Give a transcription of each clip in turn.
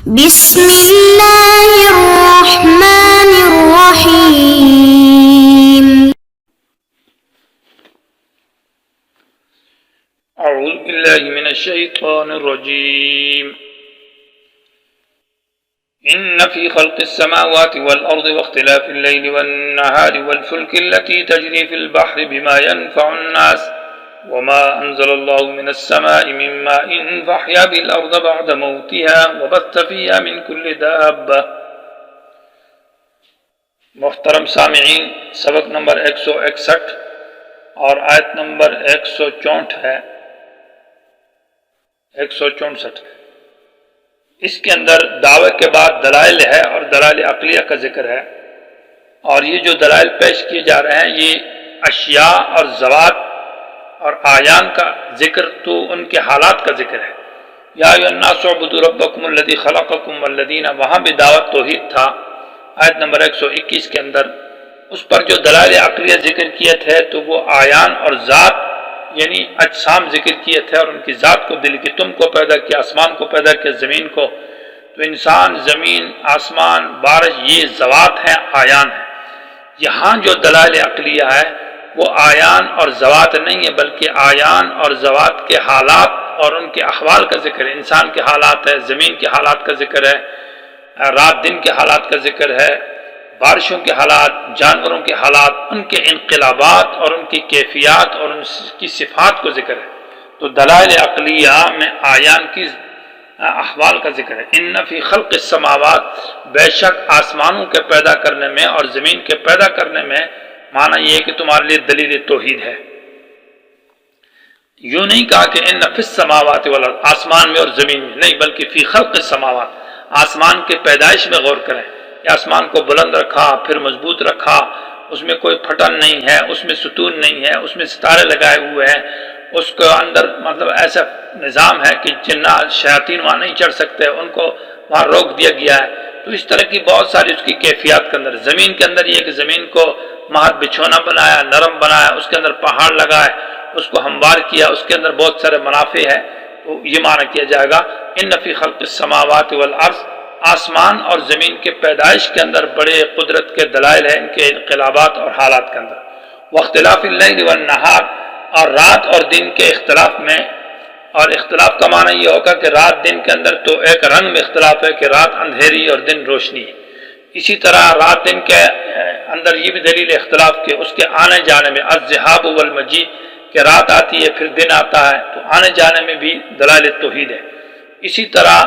بسم الله الرحمن الرحيم. أعوذ بالله من الشيطان الرجيم. إن في خلق السماوات والأرض واختلاف الليل والنهار والفلك التي تجري في البحر بما ينفع الناس وما أنزل الله من السماء من ماء فأحيا بالأرض بعد موتها وبث فيها من كل دابة. محترم سامعین، سبق نمبر 161 اور آیت نمبر 164 ہے 164۔ اس کے اندر دعوے کے بعد دلائل ہے اور دلائل عقلیہ کا ذکر ہے، اور یہ جو دلائل پیش کیے جا رہے ہیں یہ اشیاء اور ذوات اور آیان کا ذکر تو ان کے حالات کا ذکر ہے۔ یا ایھا الناس اعبدوا ربکم الذی خلقکم والذین، وہاں بھی دعوت توحید تھا آیت نمبر 121 کے اندر۔ اس پر جو دلائل عقلیہ ذکر کیے تھے تو وہ آیان اور ذات یعنی اجسام ذکر کیے تھے اور ان کی ذات کو دل کی، تم کو پیدا کیا، آسمان کو پیدا کیا، زمین کو۔ تو انسان، زمین، آسمان، بارش یہ ذوات ہیں، آیان ہیں۔ یہاں جو دلائل عقلیہ ہے وہ آیان اور ذوات نہیں ہے، بلکہ آیان اور ذوات کے حالات اور ان کے احوال کا ذکر ہے۔ انسان کے حالات ہے، زمین کے حالات کا ذکر ہے، رات دن کے حالات کا ذکر ہے، بارشوں کے حالات، جانوروں کے حالات، ان کے انقلابات اور ان کی کیفیات اور ان کی صفات کو ذکر ہے۔ تو دلائل عقلیہ میں آیان کی احوال کا ذکر ہے۔ ان فی خلق السماوات، بے شک آسمانوں کے پیدا کرنے میں اور زمین کے پیدا کرنے میں، معنی یہ ہے کہ تمہارے لیے دلیل توحید ہے۔ یوں نہیں کہا کہ ان فی السماوات والارض، آسمان میں اور زمین میں، نہیں، بلکہ فی خلق السماوات، آسمان کے پیدائش میں غور کریں کہ آسمان کو بلند رکھا، پھر مضبوط رکھا، اس میں کوئی پھٹن نہیں ہے، اس میں ستون نہیں ہے، اس میں ستارے لگائے ہوئے ہیں، اس کے اندر مطلب ایسا نظام ہے کہ جنات شیاطین وہاں نہیں چڑھ سکتے، ان کو وہاں روک دیا گیا ہے۔ تو اس طرح کی بہت ساری اس کی کیفیات کے اندر، زمین کے اندر یہ کہ زمین کو مہد بچھونا بنایا، نرم بنایا، اس کے اندر پہاڑ لگائے، اس کو ہموار کیا، اس کے اندر بہت سارے منافع ہے۔ تو یہ معنی کیا جائے گا ان فی خلق السماوات والارض، آسمان اور زمین کے پیدائش کے اندر بڑے قدرت کے دلائل ہیں، ان کے انقلابات اور حالات کے اندر۔ واختلاف اللیل والنہار، اور رات اور دن کے اختلاف میں، اور اختلاف کا معنی یہ ہوگا کہ رات دن کے اندر تو ایک رنگ میں اختلاف ہے کہ رات اندھیری اور دن روشنی ہے، اسی طرح رات دن کے اندر یہ بھی دلیل اختلاف کہ اس کے آنے جانے میں، الذہاب والمجیء، کہ رات آتی ہے پھر دن آتا ہے، تو آنے جانے میں بھی دلائل توحید ہے۔ اسی طرح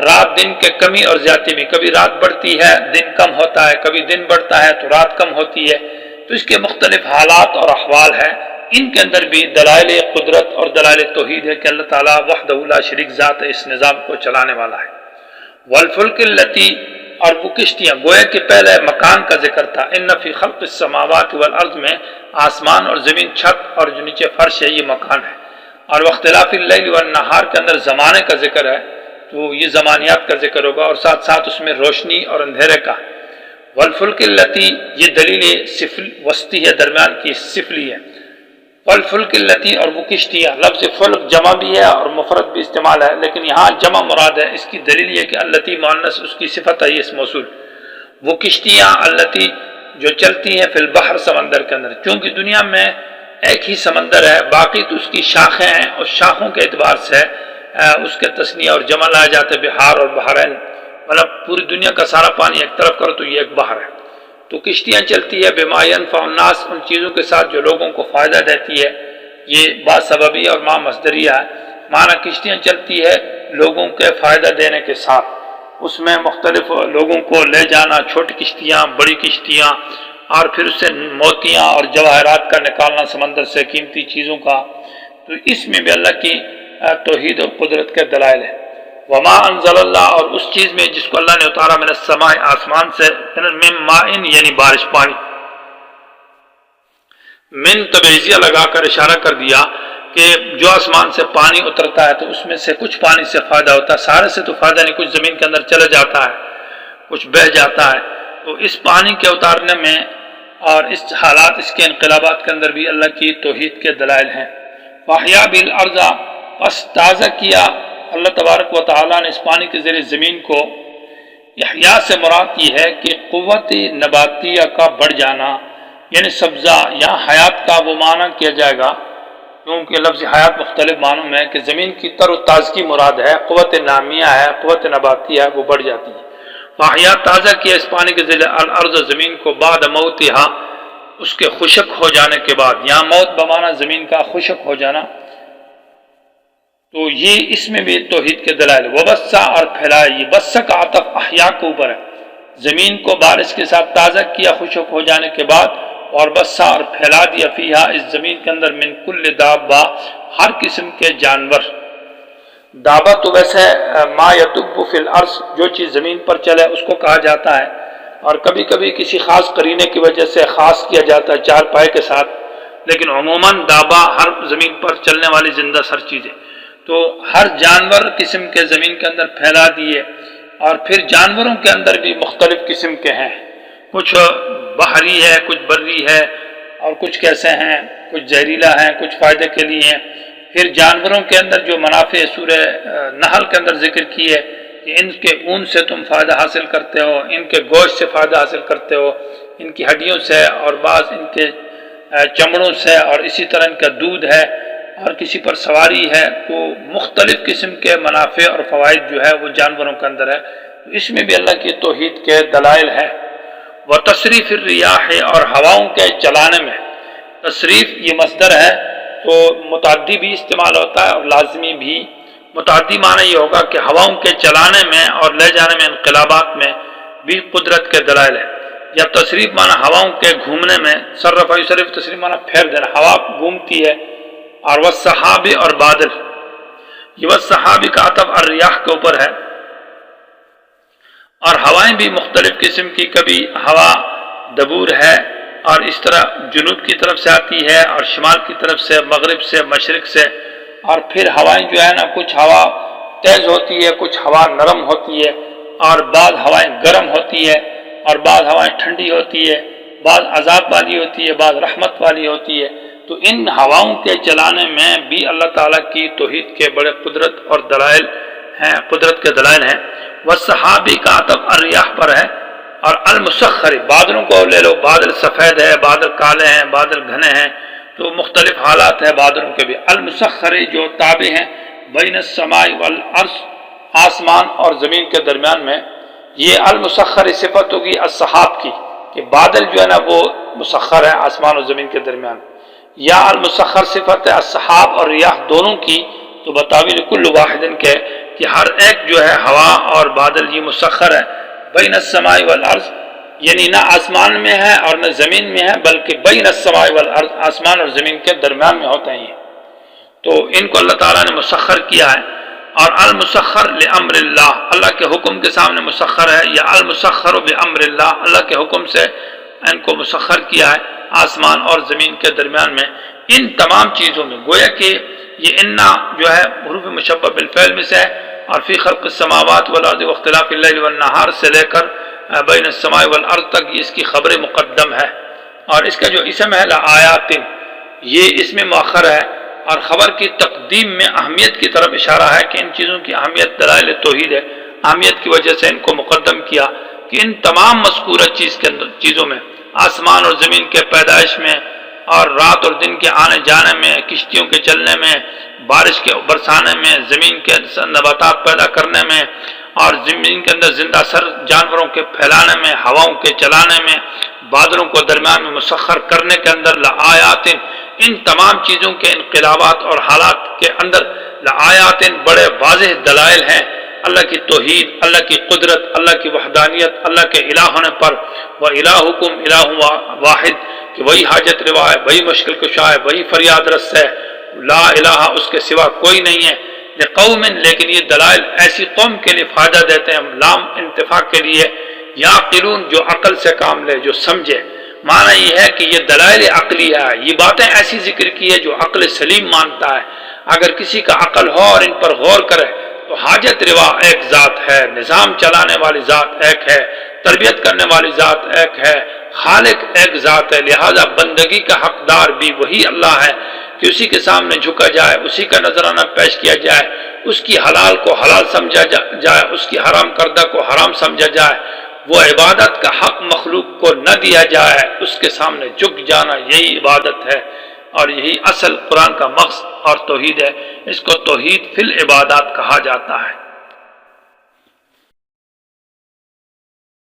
رات دن کے کمی اور زیادتی میں، کبھی رات بڑھتی ہے دن کم ہوتا ہے، کبھی دن بڑھتا ہے تو رات کم ہوتی ہے، تو اس کے مختلف حالات اور احوال ہیں۔ ان کے اندر بھی دلائل قدرت اور دلائل توحید ہے کہ اللہ تعالیٰ وحدہ لا شریک ذات اس نظام کو چلانے والا ہے۔ والفلک التی، اور وہ کشتیاں، گویا کہ پہلے مکان کا ذکر تھا، ان فی خلق السماوات والارض میں آسمان اور زمین، چھت اور جو نیچے فرش ہے یہ مکان ہے، اور واختلاف اللیل والنہار کے اندر زمانے کا ذکر ہے، تو یہ زمانیات کا ذکر ہوگا، اور ساتھ ساتھ اس میں روشنی اور اندھیرے کا۔ والفلک التی، یہ دلیل سفل وسطی ہے، درمیان کی سفلی ہے۔ والفلک التی، اور وہ کشتیاں، لفظ فلک جمع بھی ہے اور مفرد بھی استعمال ہے، لیکن یہاں جمع مراد ہے، اس کی دلیل یہ کہ التی مؤنث اس کی صفت ہے، اس موصول۔ وہ کشتیاں التی جو چلتی ہیں فی البحر، سمندر کے اندر، چونکہ دنیا میں ایک ہی سمندر ہے، باقی تو اس کی شاخیں ہیں، اور شاخوں کے اعتبار سے اس کے تثنیہ اور جمع لائے جاتے بحار اور بحرین، مطلب پوری دنیا کا سارا پانی ایک طرف کرو تو یہ ایک بحر ہے۔ تو کشتیاں چلتی ہے بما ينفع الناس، ان چیزوں کے ساتھ جو لوگوں کو فائدہ دیتی ہے، یہ با سببی اور ما مصدریہ ہے، معنی کشتیاں چلتی ہے لوگوں کے فائدہ دینے کے ساتھ، اس میں مختلف لوگوں کو لے جانا، چھوٹی کشتیاں، بڑی کشتیاں، اور پھر اس سے موتیاں اور جواہرات کا نکالنا سمندر سے، قیمتی چیزوں کا۔ تو اس میں بھی اللہ کی توحید اور قدرت کے دلائل ہے۔ وما انزل اللہ، اور اس چیز میں جس کو اللہ نے اتارا، من السماء، آسمان سے، من ماء یعنی بارش، پانی۔ من تبعیضیہ لگا کر اشارہ کر دیا کہ جو آسمان سے پانی اترتا ہے تو اس میں سے کچھ پانی سے فائدہ ہوتا ہے، سارے سے تو فائدہ نہیں، کچھ زمین کے اندر چلے جاتا ہے، کچھ بہہ جاتا ہے۔ تو اس پانی کے اتارنے میں اور اس حالات، اس کے انقلابات کے اندر بھی اللہ کی توحید کے دلائل ہیں۔ وَأَحْيَا بِالْأَرْضَ، پس تازہ کیا اللہ تبارک و تعالیٰ نے اس پانی کے ذریعے زمین کو، احیاء سے مراد یہ ہے کہ قوت نباتیہ کا بڑھ جانا، یعنی سبزہ یا حیات کا وہ معنی کیا جائے گا، کیونکہ لفظ حیات مختلف معنوں میں ہے کہ زمین کی تر و تازگی مراد ہے، قوت نامیہ ہے، قوت نباتیہ ہے، وہ بڑھ جاتی ہے۔ فاحیا تازہ کیا اس پانی کے ذریعے الارض زمین کو بعد موتہا اس کے خشک ہو جانے کے بعد، یہاں موت بمانا زمین کا خشک ہو جانا، تو یہ اس میں بھی توحید کے دلائل۔ وبسا اور پھیلایا، یہ بسا کا عطف احیا کے اوپر ہے، زمین کو بارش کے ساتھ تازہ کیا خشک ہو جانے کے بعد، اور بسا اور پھیلا دیا فیہا اس زمین کے اندر من کل دابہ ہر قسم کے جانور۔ دابہ تو ویسے ما یدب فی الارض جو چیز زمین پر چلے اس کو کہا جاتا ہے، اور کبھی کبھی کسی خاص قرینے کی وجہ سے خاص کیا جاتا ہے چار پائے کے ساتھ، لیکن عموماً دابہ ہر زمین پر چلنے والی زندہ سر چیز ہے۔ تو ہر جانور قسم کے زمین کے اندر پھیلا دیے، اور پھر جانوروں کے اندر بھی مختلف قسم کے ہیں، کچھ بحری ہے، کچھ بری ہے، اور کچھ کیسے ہیں، کچھ زہریلا ہیں، کچھ فائدے کے لیے ہیں۔ پھر جانوروں کے اندر جو منافع سورہ نحل کے اندر ذکر کی ہے کہ ان کے اون سے تم فائدہ حاصل کرتے ہو، ان کے گوشت سے فائدہ حاصل کرتے ہو، ان کی ہڈیوں سے، اور بعض ان کے چمڑوں سے، اور اسی طرح ان کا دودھ ہے، اور کسی پر سواری ہے، تو مختلف قسم کے منافع اور فوائد جو ہے وہ جانوروں کے اندر ہے۔ تو اس میں بھی اللہ کی توحید کے دلائل ہے۔ وتصریف الریاح اور ہواؤں کے چلانے میں، تصریف یہ مصدر ہے تو متعدی بھی استعمال ہوتا ہے اور لازمی بھی۔ متعدی معنی یہ ہوگا کہ ہواؤں کے چلانے میں اور لے جانے میں، انقلابات میں بھی قدرت کے دلائل ہے۔ یا تصریف معنی ہواؤں کے گھومنے میں، صرف و یصرف تصریف معنی پھیر دینا، ہوا گھومتی ہے۔ اور والسحاب اور بادل، یہ والسحاب کا عطف الریاح کے اوپر ہے۔ اور ہوائیں بھی مختلف قسم کی، کبھی ہوا دبور ہے اور اس طرح جنوب کی طرف سے آتی ہے، اور شمال کی طرف سے، مغرب سے، مشرق سے۔ اور پھر ہوائیں جو ہے نا، کچھ ہوا تیز ہوتی ہے، کچھ ہوا نرم ہوتی ہے، اور بعض ہوائیں گرم ہوتی ہے، اور بعض ہوائیں ٹھنڈی ہوتی ہے، بعض عذاب والی ہوتی ہے، بعض رحمت والی ہوتی ہے۔ تو ان ہواؤں کے چلانے میں بھی اللہ تعالیٰ کی توحید کے بڑے قدرت اور دلائل ہیں، قدرت کے دلائل ہیں۔ والسحابی کا عطف الریاح پر ہے۔ اور المسخر، بادلوں کو لے لو، بادل سفید ہے، بادل کالے ہیں، بادل گھنے ہیں، تو مختلف حالات ہیں بادلوں کے بھی۔ المسخر جو تابع ہیں بین السماء والارض، آسمان اور زمین کے درمیان میں۔ یہ المسخر صفت ہوگی السحاب کی، کہ بادل جو ہے نا وہ مسخر ہے آسمان اور زمین کے درمیان۔ یا المسخر صفت ہے السحاب اور ریاح دونوں کی، تو بتاویل کل واحد کے کہ ہر ایک جو ہے ہوا اور بادل یہ مسخر ہے بین السماء والارض، یعنی نہ آسمان میں ہے اور نہ زمین میں ہے، بلکہ بین السماء والارض، آسمان اور زمین کے درمیان میں ہوتے ہیں۔ تو ان کو اللہ تعالیٰ نے مسخر کیا ہے۔ اور المسخر لامر اللہ، اللہ کے حکم کے سامنے مسخر ہے، یا المسخر بامر اللہ، اللہ کے حکم سے ان کو مسخر کیا ہے آسمان اور زمین کے درمیان میں۔ ان تمام چیزوں میں گویا کہ یہ انا جو ہے حروف مشبہ بالفعل میں سے ہے، اور فی خلق السماوات والارض واختلاف اللیل والنہار سے لے کر بین السماء والارض تک اس کی خبر مقدم ہے۔ اور اس کا جو اسم ہے لآیات، یہ اس میں مؤخر ہے، اور خبر کی تقدیم میں اہمیت کی طرف اشارہ ہے کہ ان چیزوں کی اہمیت دلائل توحید ہے، اہمیت کی وجہ سے ان کو مقدم کیا کہ ان تمام مذکورہ چیزوں میں، آسمان اور زمین کے پیدائش میں، اور رات اور دن کے آنے جانے میں، کشتیوں کے چلنے میں، بارش کے برسانے میں، زمین کے نباتات پیدا کرنے میں، اور زمین کے اندر زندہ سر جانوروں کے پھیلانے میں، ہواؤں کے چلانے میں، بادلوں کو درمیان میں مسخر کرنے کے اندر لآیات، ان تمام چیزوں کے انقلابات اور حالات کے اندر لآیات بڑے واضح دلائل ہیں اللہ کی توحید، اللہ کی قدرت، اللہ کی وحدانیت، اللہ کے الہ ہونے پر۔ وَإِلَٰهُكُمْ إِلَٰهٌ واحد، کہ وہی حاجت روا ہے، وہی مشکل کشا ہے، وہی فریاد رس ہے، لا الہ اس کے سوا کوئی نہیں ہے۔ لقوم، لیکن یہ دلائل ایسی قوم کے لیے فائدہ دیتے ہیں، لام انتفاع کے لیے، یعقلون جو عقل سے کام لے، جو سمجھے۔ معنی یہ ہے کہ یہ دلائل عقلیہ ہے، یہ باتیں ایسی ذکر کی ہے جو عقل سلیم مانتا ہے۔ اگر کسی کا عقل ہو اور ان پر غور کرے تو حاجت روا ایک ذات ہے، نظام چلانے والی ذات ایک ہے، تربیت کرنے والی ذات ایک ہے، خالق ایک ذات ہے، لہذا بندگی کا حقدار بھی وہی اللہ ہے کہ اسی کے سامنے جھکا جائے، اسی کا نذرانہ پیش کیا جائے، اس کی حلال کو حلال سمجھا جائے، اس کی حرام کردہ کو حرام سمجھا جائے، وہ عبادت کا حق مخلوق کو نہ دیا جائے، اس کے سامنے جھک جانا، یہی عبادت ہے، اور یہی اصل قرآن کا مقصد اور توحید ہے۔ اس کو توحید فی العبادات کہا جاتا ہے۔